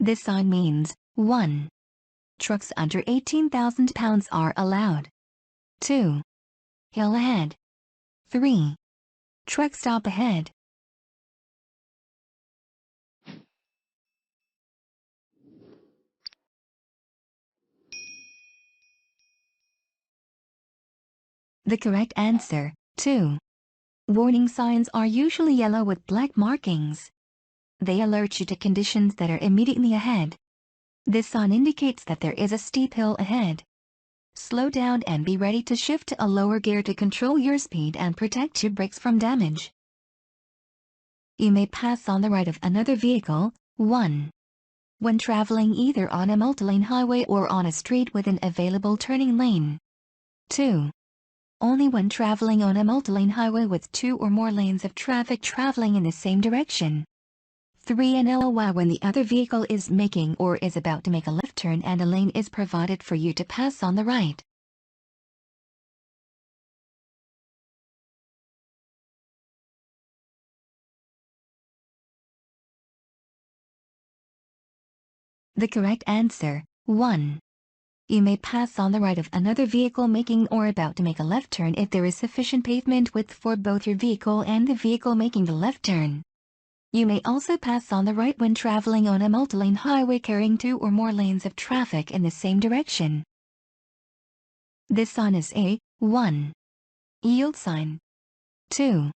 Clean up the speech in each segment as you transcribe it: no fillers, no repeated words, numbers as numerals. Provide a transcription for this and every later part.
This sign means 1. Trucks under 18,000 pounds are allowed. 2. Hill ahead. 3. Truck stop ahead. The correct answer, 2. Warning signs are usually yellow with black markings. They alert you to conditions that are immediately ahead. This sign indicates that there is a steep hill ahead. Slow down and be ready to shift to a lower gear to control your speed and protect your brakes from damage. You may pass on the right of another vehicle. 1. When traveling either on a multi-lane highway or on a street with an available turning lane. 2. Only when traveling on a multi-lane highway with 2 or more lanes of traffic traveling in the same direction. 3. And LY when the other vehicle is making or is about to make a left turn and a lane is provided for you to pass on the right. The correct answer, 1. You may pass on the right of another vehicle making or about to make a left turn if there is sufficient pavement width for both your vehicle and the vehicle making the left turn. You may also pass on the right when traveling on a multi-lane highway carrying 2 or more lanes of traffic in the same direction. This sign is a 1. Yield sign. 2.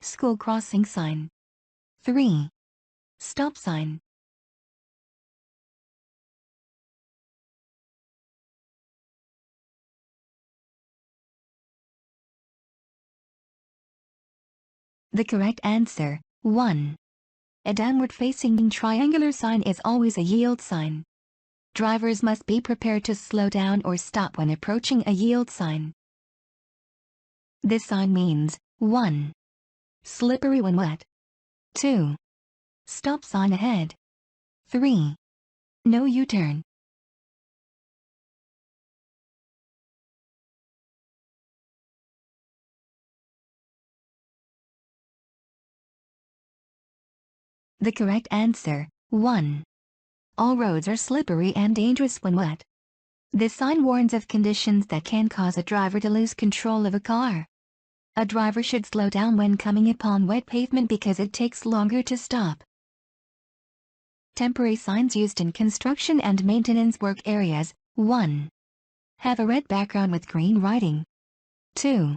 School crossing sign. 3. Stop sign. The correct answer, 1. A downward-facing triangular sign is always a yield sign. Drivers must be prepared to slow down or stop when approaching a yield sign. This sign means 1. Slippery when wet. 2. Stop sign ahead. 3. No U-turn. The correct answer, 1. All roads are slippery and dangerous when wet. This sign warns of conditions that can cause a driver to lose control of a car. A driver should slow down when coming upon wet pavement because it takes longer to stop. Temporary signs used in construction and maintenance work areas. 1. Have a red background with green writing. 2.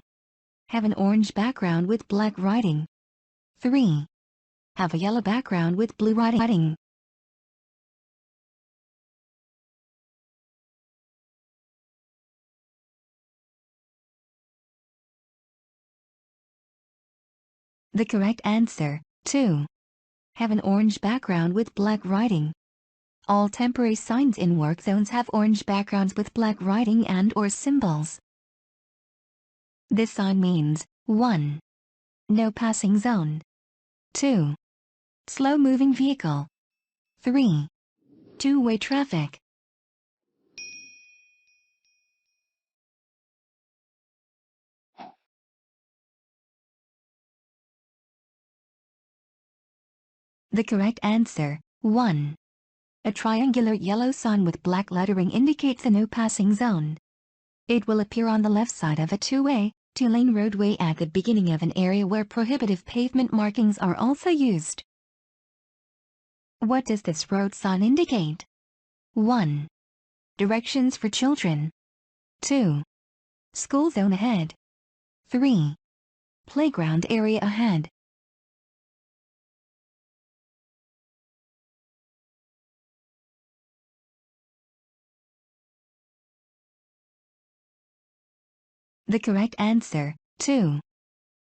Have an orange background with black writing. 3. Have a yellow background with blue writing. The correct answer, 2. Have an orange background with black writing. All temporary signs in work zones have orange backgrounds with black writing and or symbols. This sign means 1. No passing zone. 2. Slow-moving vehicle. 3. Two-way traffic. The correct answer, 1. A triangular yellow sign with black lettering indicates a no passing zone. It will appear on the left side of a two-way, two-lane roadway at the beginning of an area where prohibitive pavement markings are also used. What does this road sign indicate? 1. Directions for children. 2. School zone ahead. 3. Playground area ahead. The correct answer, 2.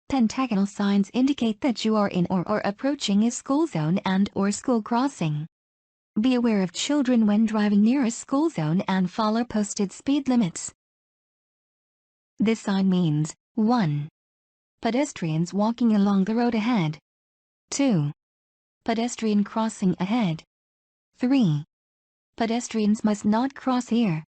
Pentagonal signs indicate that you are in or are approaching a school zone and or school crossing. Be aware of children when driving near a school zone and follow posted speed limits. This sign means 1. Pedestrians walking along the road ahead. 2. Pedestrian crossing ahead. 3. Pedestrians must not cross here.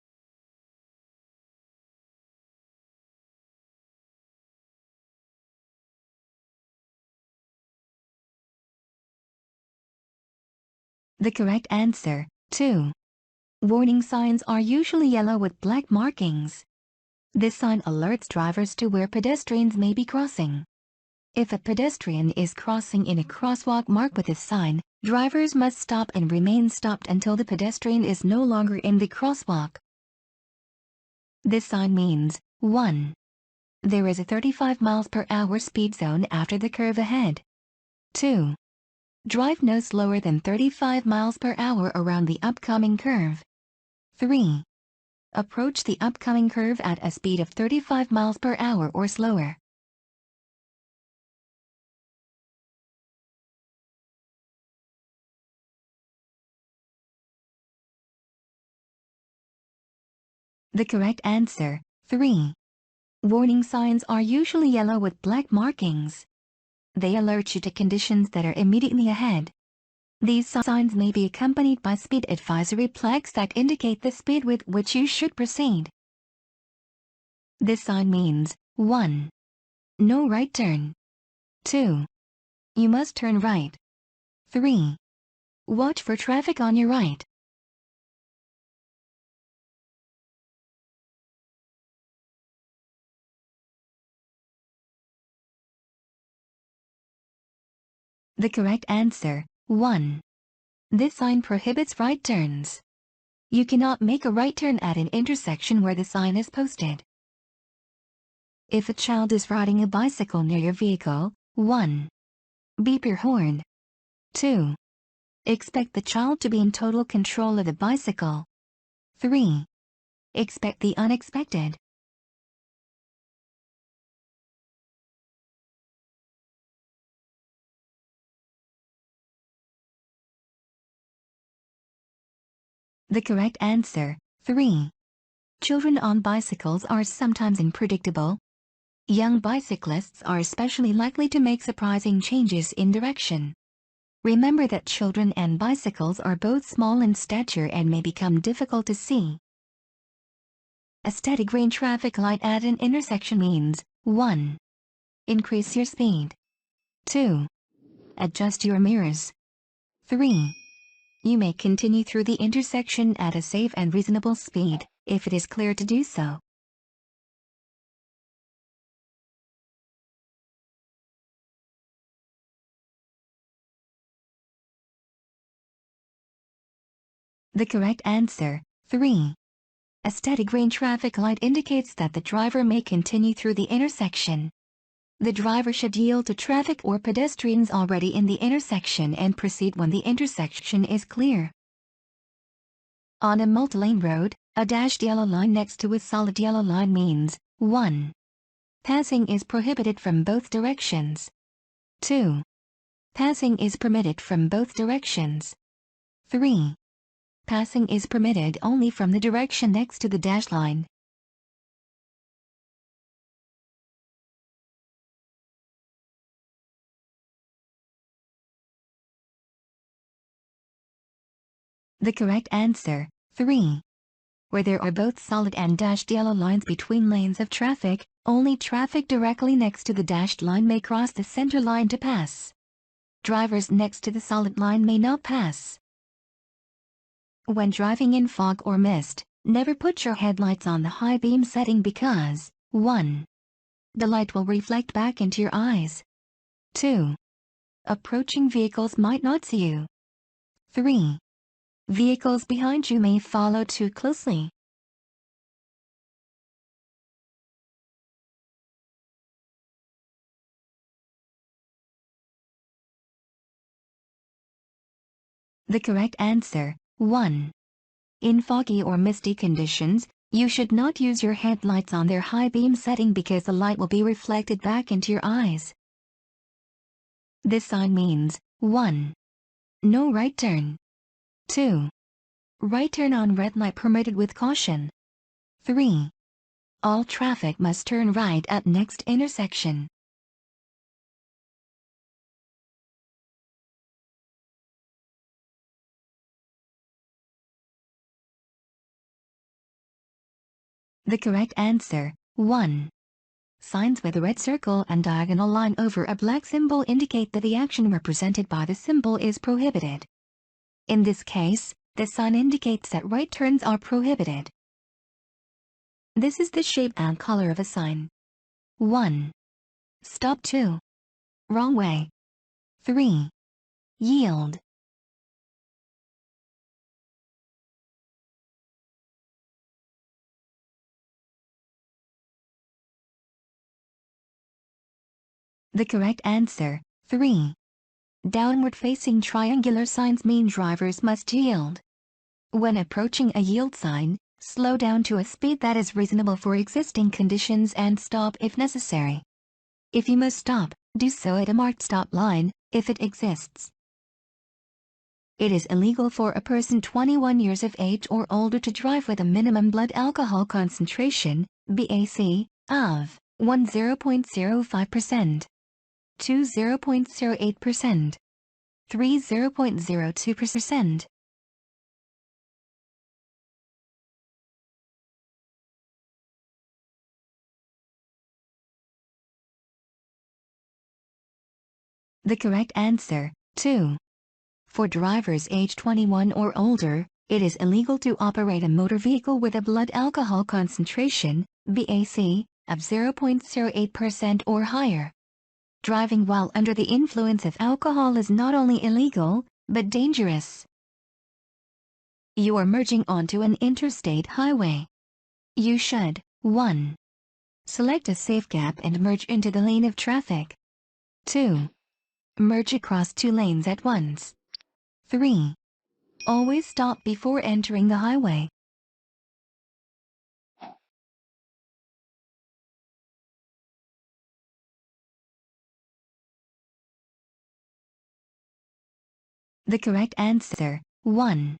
The correct answer, 2. Warning signs are usually yellow with black markings. This sign alerts drivers to where pedestrians may be crossing. If a pedestrian is crossing in a crosswalk marked with this sign, drivers must stop and remain stopped until the pedestrian is no longer in the crosswalk. This sign means, 1. There is a 35 miles per hour speed zone after the curve ahead. 2. Drive no slower than 35 miles per hour around the upcoming curve. 3. Approach the upcoming curve at a speed of 35 miles per hour or slower. The correct answer, 3. Warning signs are usually yellow with black markings. They alert you to conditions that are immediately ahead. These signs may be accompanied by speed advisory flags that indicate the speed with which you should proceed. This sign means, 1. No right turn. 2. You must turn right. 3. Watch for traffic on your right. The correct answer, 1. This sign prohibits right turns. You cannot make a right turn at an intersection where the sign is posted. If a child is riding a bicycle near your vehicle, 1. Beep your horn. 2. Expect the child to be in total control of the bicycle. 3. Expect the unexpected. The correct answer, 3. Children on bicycles are sometimes unpredictable. Young bicyclists are especially likely to make surprising changes in direction. Remember that children and bicycles are both small in stature and may become difficult to see. A steady green traffic light at an intersection means, 1. Increase your speed. 2. Adjust your mirrors. 3. You may continue through the intersection at a safe and reasonable speed, if it is clear to do so. The correct answer, 3. A steady green traffic light indicates that the driver may continue through the intersection. The driver should yield to traffic or pedestrians already in the intersection and proceed when the intersection is clear. On a multi-lane road, a dashed yellow line next to a solid yellow line means, 1. Passing is prohibited from both directions. 2. Passing is permitted from both directions. 3. Passing is permitted only from the direction next to the dashed line. The correct answer, 3. Where there are both solid and dashed yellow lines between lanes of traffic, only traffic directly next to the dashed line may cross the center line to pass. Drivers next to the solid line may not pass. When driving in fog or mist, never put your headlights on the high beam setting because, 1. The light will reflect back into your eyes. 2. Approaching vehicles might not see you. 3. Vehicles behind you may follow too closely. The correct answer, 1. In foggy or misty conditions, you should not use your headlights on their high beam setting because the light will be reflected back into your eyes. This sign means, 1. No right turn. 2. Right turn on red light permitted with caution. 3. All traffic must turn right at next intersection. The correct answer, 1. Signs with a red circle and diagonal line over a black symbol indicate that the action represented by the symbol is prohibited. In this case, the sign indicates that right turns are prohibited. This is the shape and color of a sign. 1. Stop. 2. Wrong way. 3. Yield. The correct answer, 3. Downward-facing triangular signs mean drivers must yield. When approaching a yield sign, slow down to a speed that is reasonable for existing conditions and stop if necessary. If you must stop, do so at a marked stop line, if it exists. It is illegal for a person 21 years of age or older to drive with a minimum blood alcohol concentration, BAC, of 0.05%, 0.08%, 0.02%. The correct answer, 2. For drivers age 21 or older, it is illegal to operate a motor vehicle with a blood alcohol concentration, BAC, of 0.08% or higher. Driving while under the influence of alcohol is not only illegal, but dangerous. You are merging onto an interstate highway. You should, 1. Select a safe gap and merge into the lane of traffic. 2. Merge across 2 lanes at once. 3. Always stop before entering the highway. The correct answer, 1.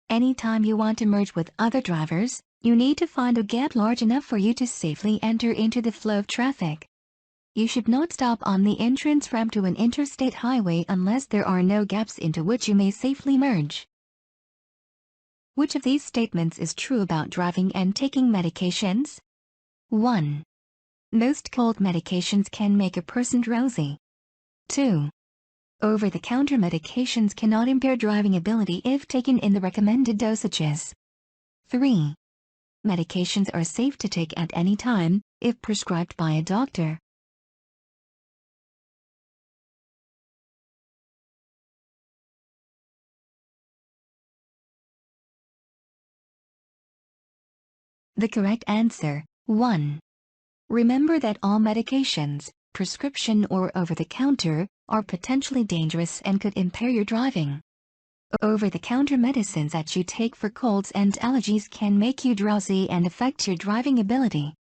Anytime you want to merge with other drivers, you need to find a gap large enough for you to safely enter into the flow of traffic. You should not stop on the entrance ramp to an interstate highway unless there are no gaps into which you may safely merge. Which of these statements is true about driving and taking medications? 1. Most cold medications can make a person drowsy. 2. Over-the-counter medications cannot impair driving ability if taken in the recommended dosages. 3. Medications are safe to take at any time, if prescribed by a doctor. The correct answer, 1. Remember that all medications, prescription or over-the-counter, are potentially dangerous and could impair your driving. Over-the-counter medicines that you take for colds and allergies can make you drowsy and affect your driving ability.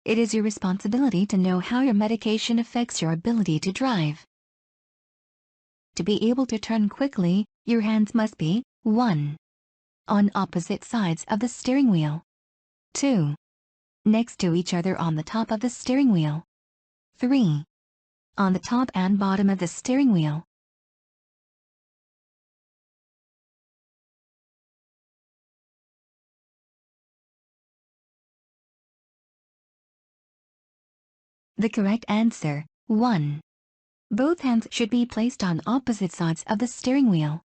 It is your responsibility to know how your medication affects your ability to drive. To be able to turn quickly, your hands must be 1. On opposite sides of the steering wheel. 2. Next to each other on the top of the steering wheel. 3. On the top and bottom of the steering wheel. The correct answer, 1. Both hands should be placed on opposite sides of the steering wheel.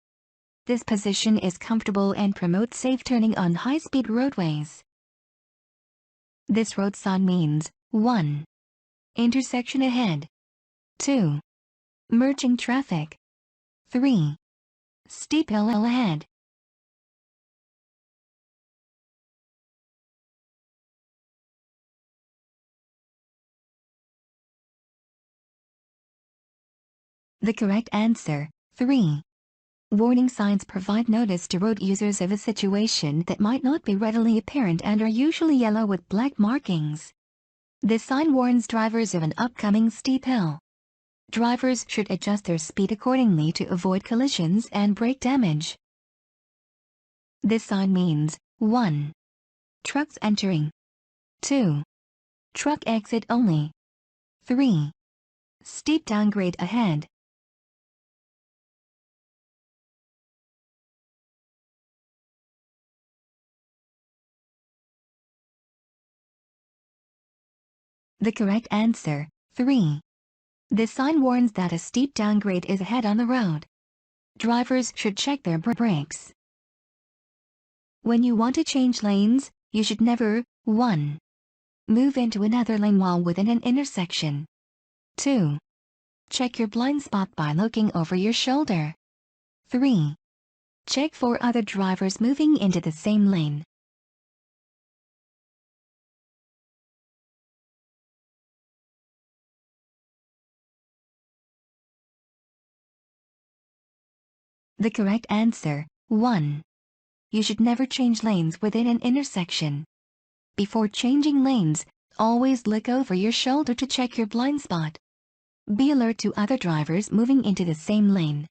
This position is comfortable and promotes safe turning on high-speed roadways. This road sign means 1. Intersection ahead. 2. Merging traffic. 3. Steep hill ahead. The correct answer, 3. Warning signs provide notice to road users of a situation that might not be readily apparent and are usually yellow with black markings. This sign warns drivers of an upcoming steep hill. Drivers should adjust their speed accordingly to avoid collisions and brake damage. This sign means 1. Trucks entering. 2. Truck exit only. 3. Steep downgrade ahead. The correct answer, 3. This sign warns that a steep downgrade is ahead on the road. Drivers should check their brakes. When you want to change lanes, you should never 1. Move into another lane while within an intersection. 2. Check your blind spot by looking over your shoulder. 3. Check for other drivers moving into the same lane. The correct answer, 1. You should never change lanes within an intersection. Before changing lanes, always look over your shoulder to check your blind spot. Be alert to other drivers moving into the same lane.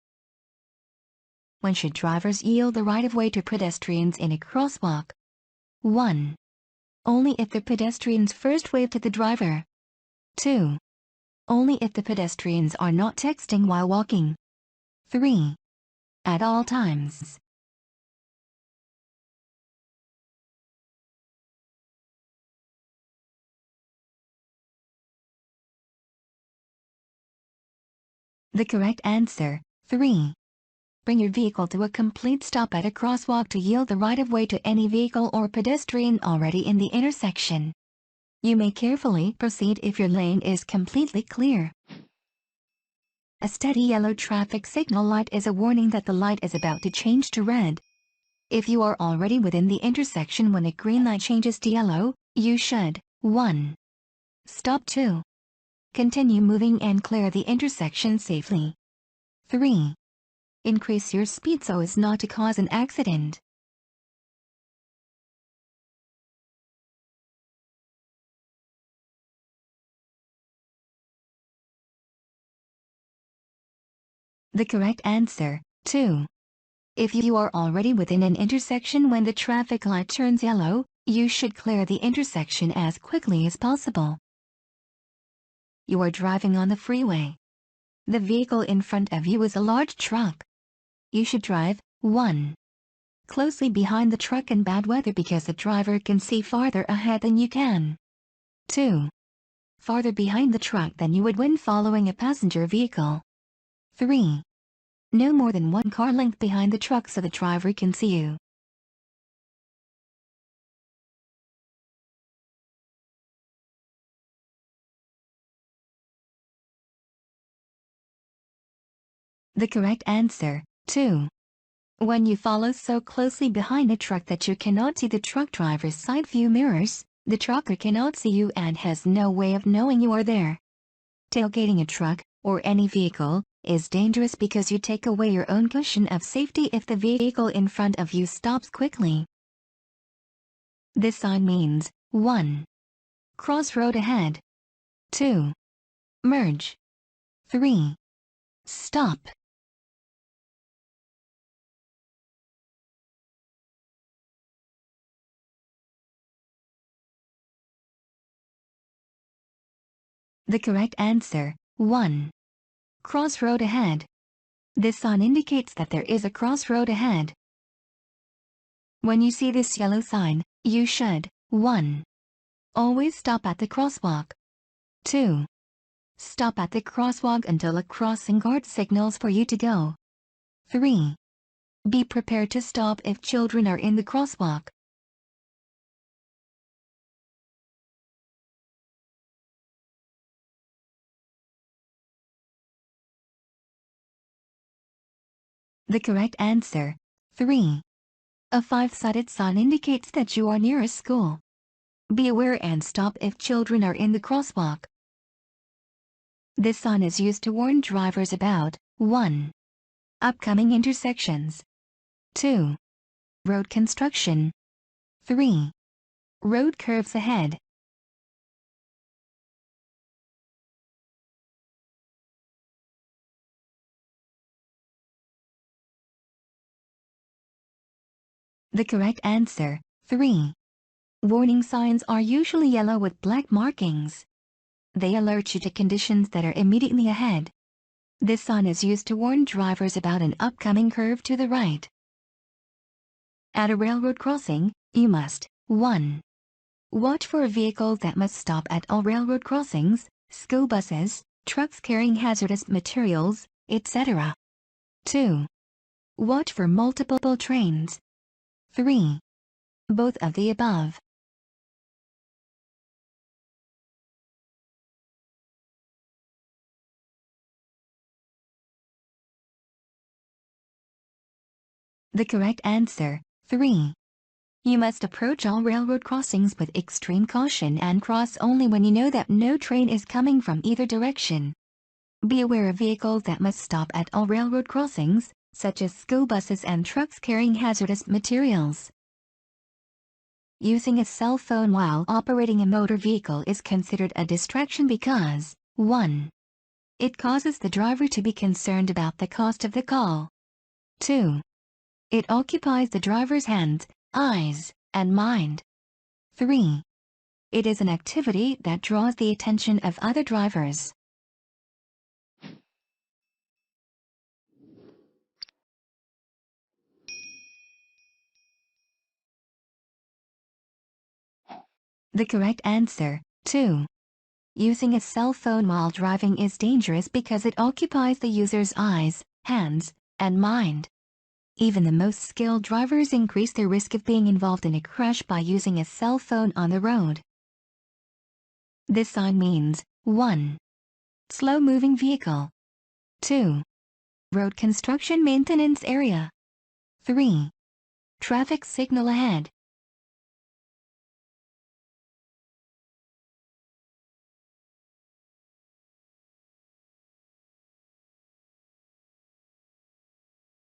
When should drivers yield the right-of-way to pedestrians in a crosswalk? 1. Only if the pedestrians first wave to the driver. 2. Only if the pedestrians are not texting while walking. 3. At all times. The correct answer, 3. Bring your vehicle to a complete stop at a crosswalk to yield the right-of-way to any vehicle or pedestrian already in the intersection. You may carefully proceed if your lane is completely clear. A steady yellow traffic signal light is a warning that the light is about to change to red. If you are already within the intersection when a green light changes to yellow, you should 1. Stop. 2. Continue moving and clear the intersection safely. 3. Increase your speed so as not to cause an accident. The correct answer, 2. If you are already within an intersection when the traffic light turns yellow, you should clear the intersection as quickly as possible. You are driving on the freeway. The vehicle in front of you is a large truck. You should drive 1. Closely behind the truck in bad weather because the driver can see farther ahead than you can. 2. Farther behind the truck than you would when following a passenger vehicle. 3. No more than 1 car length behind the truck so the driver can see you. The correct answer, 2. When you follow so closely behind a truck that you cannot see the truck driver's side view mirrors, the trucker cannot see you and has no way of knowing you are there. Tailgating a truck, or any vehicle, is dangerous because you take away your own cushion of safety if the vehicle in front of you stops quickly. This sign means 1. Crossroad ahead. 2. Merge. 3. Stop. The correct answer, 1. Crossroad ahead. This sign indicates that there is a crossroad ahead. When you see this yellow sign, you should 1. Always stop at the crosswalk. 2. Stop at the crosswalk until a crossing guard signals for you to go. 3. Be prepared to stop if children are in the crosswalk. The correct answer, 3. A 5-sided sign indicates that you are near a school. Be aware and stop if children are in the crosswalk. This sign is used to warn drivers about 1. Upcoming intersections. 2. Road construction. 3. Road curves ahead. The correct answer, 3. Warning signs are usually yellow with black markings. They alert you to conditions that are immediately ahead. This sign is used to warn drivers about an upcoming curve to the right. At a railroad crossing, you must 1. Watch for vehicles that must stop at all railroad crossings, school buses, trucks carrying hazardous materials, etc. 2. Watch for multiple trains. 3. Both of the above. The correct answer, 3. You must approach all railroad crossings with extreme caution and cross only when you know that no train is coming from either direction. Be aware of vehicles that must stop at all railroad crossings, such as school buses and trucks carrying hazardous materials. Using a cell phone while operating a motor vehicle is considered a distraction because 1. It causes the driver to be concerned about the cost of the call. 2. It occupies the driver's hands, eyes, and mind. 3. It is an activity that draws the attention of other drivers. The correct answer, 2. Using a cell phone while driving is dangerous because it occupies the user's eyes, hands, and mind. Even the most skilled drivers increase their risk of being involved in a crash by using a cell phone on the road. This sign means 1. Slow-moving vehicle. 2. Road construction maintenance area. 3. Traffic signal ahead.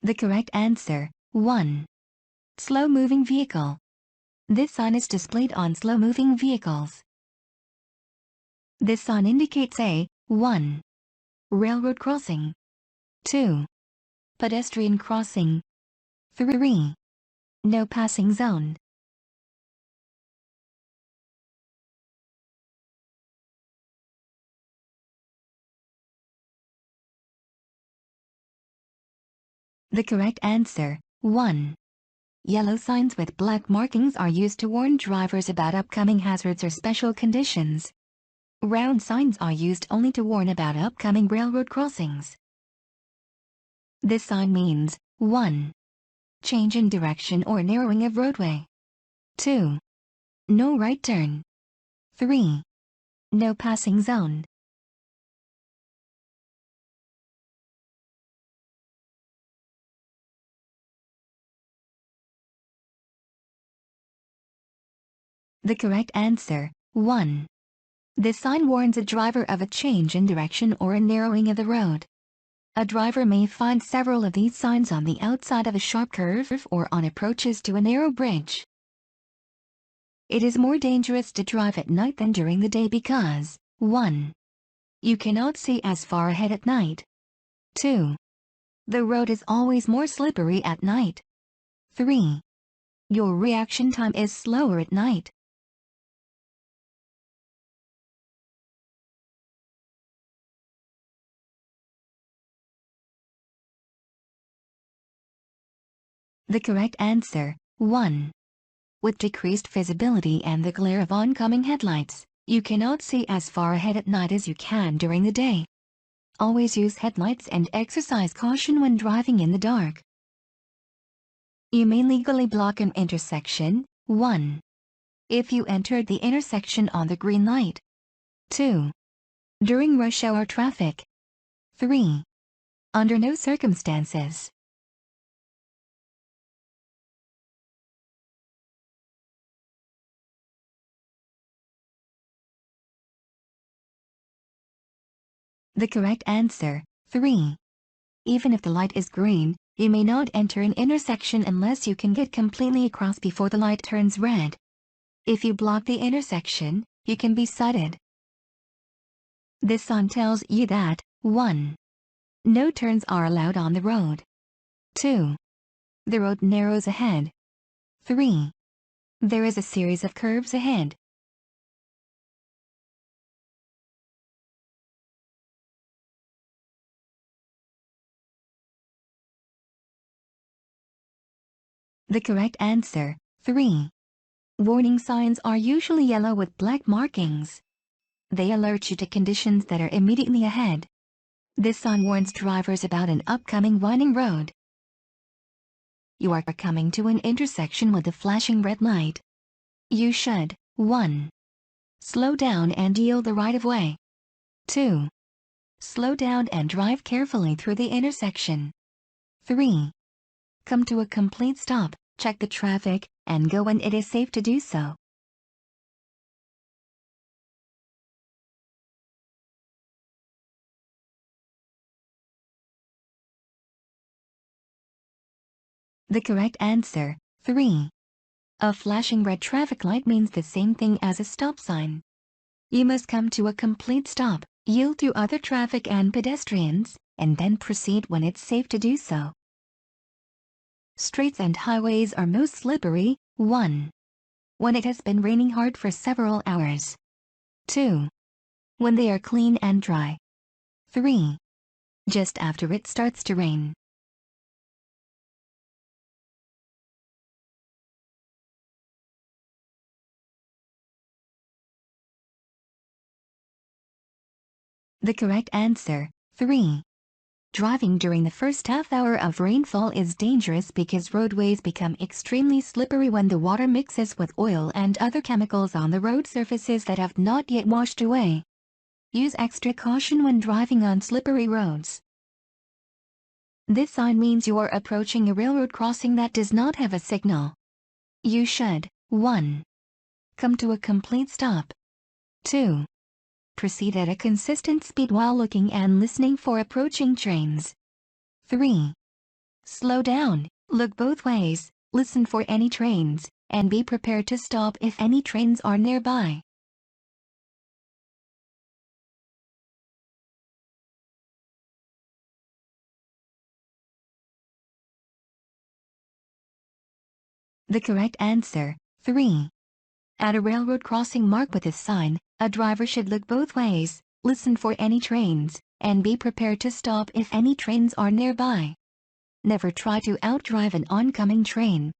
The correct answer, 1. Slow-moving vehicle. This sign is displayed on slow-moving vehicles. This sign indicates a 1. Railroad crossing. 2. Pedestrian crossing. 3. No passing zone. The correct answer, 1. Yellow signs with black markings are used to warn drivers about upcoming hazards or special conditions. Round signs are used only to warn about upcoming railroad crossings. This sign means 1. Change in direction or narrowing of roadway. 2. No right turn. 3. No passing zone. The correct answer, 1. This sign warns a driver of a change in direction or a narrowing of the road. A driver may find several of these signs on the outside of a sharp curve or on approaches to a narrow bridge. It is more dangerous to drive at night than during the day because 1. You cannot see as far ahead at night. 2. The road is always more slippery at night. 3. Your reaction time is slower at night. The correct answer, 1. With decreased visibility and the glare of oncoming headlights, you cannot see as far ahead at night as you can during the day. Always use headlights and exercise caution when driving in the dark. You may legally block an intersection, 1. If you entered the intersection on the green light. 2. During rush hour traffic. 3. Under no circumstances. The correct answer, 3. Even if the light is green, you may not enter an intersection unless you can get completely across before the light turns red. If you block the intersection, you can be cited. This sign tells you that 1. No turns are allowed on the road. 2. The road narrows ahead. 3. There is a series of curves ahead. The correct answer, 3. Warning signs are usually yellow with black markings. They alert you to conditions that are immediately ahead. This sign warns drivers about an upcoming winding road. You are coming to an intersection with a flashing red light. You should 1. Slow down and yield the right-of-way. 2. Slow down and drive carefully through the intersection. 3. Come to a complete stop, check the traffic, and go when it is safe to do so. The correct answer, 3. A flashing red traffic light means the same thing as a stop sign. You must come to a complete stop, yield to other traffic and pedestrians, and then proceed when it's safe to do so. Streets and highways are most slippery. 1. When it has been raining hard for several hours. 2. When they are clean and dry. 3. Just after it starts to rain. The correct answer, 3. Driving during the first half hour of rainfall is dangerous because roadways become extremely slippery when the water mixes with oil and other chemicals on the road surfaces that have not yet washed away. Use extra caution when driving on slippery roads. This sign means you are approaching a railroad crossing that does not have a signal. You should 1. Come to a complete stop. 2. Proceed at a consistent speed while looking and listening for approaching trains. 3. Slow down, look both ways, listen for any trains, and be prepared to stop if any trains are nearby. The correct answer, 3. At a railroad crossing marked with a sign, a driver should look both ways, listen for any trains, and be prepared to stop if any trains are nearby. Never try to outdrive an oncoming train,